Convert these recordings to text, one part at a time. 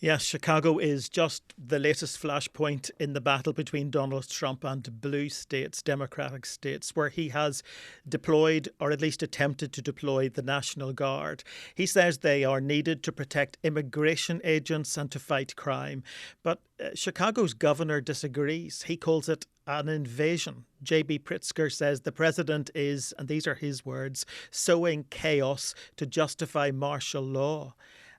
Yes, Chicago is just the latest flashpoint in the battle between Donald Trump and blue states, democratic states, where he has deployed, or at least attempted to deploy, the National Guard. He says they are needed to protect immigration agents and to fight crime. But Chicago's governor disagrees. He calls it an invasion. J.B. Pritzker says the president is, and these are his words, sowing chaos to justify martial law.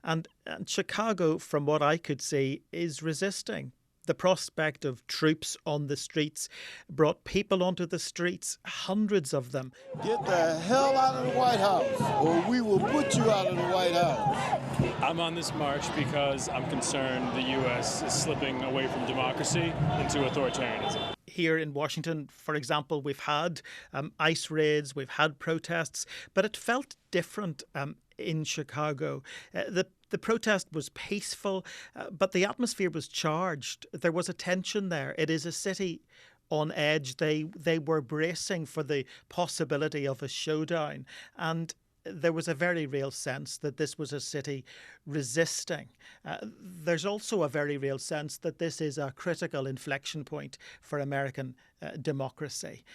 And Chicago, from what I could see, is resisting. The prospect of troops on the streets brought people onto the streets, hundreds of them. Get the hell out of the White House, or we will put you out of the White House. I'm on this march because I'm concerned the U.S. is slipping away from democracy into authoritarianism. Here in Washington, for example, we've had ICE raids, we've had protests, but it felt different in Chicago. The protest was peaceful, but the atmosphere was charged. There was a tension there. It is a city on edge. They were bracing for the possibility of a showdown, and there was a very real sense that this was a city resisting. There's also a very real sense that this is a critical inflection point for American democracy,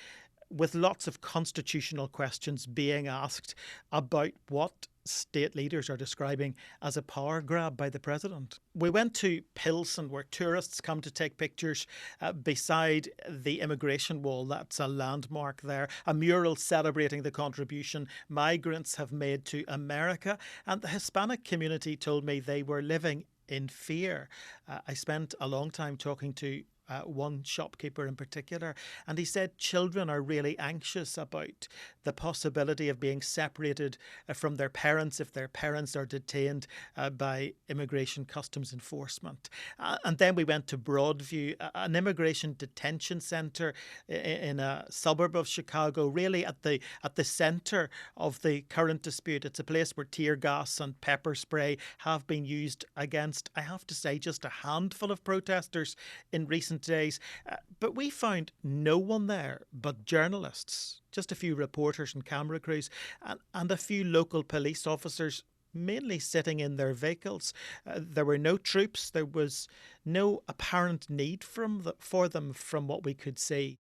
with lots of constitutional questions being asked about what state leaders are describing as a power grab by the president. We went to Pilsen, where tourists come to take pictures beside the immigration wall. That's a landmark there, a mural celebrating the contribution migrants have made to America. And the Hispanic community told me they were living in fear. I spent a long time talking to one shopkeeper in particular, and he said children are really anxious about the possibility of being separated from their parents if their parents are detained by immigration customs enforcement. And then we went to Broadview, an immigration detention centre in a suburb of Chicago, really at the centre of the current dispute. It's a place where tear gas and pepper spray have been used against, I have to say, just a handful of protesters in recent days. But we found no one there but journalists, just a few reporters and camera crews, and a few local police officers, mainly sitting in their vehicles. There were no troops. There was no apparent need for them from what we could see.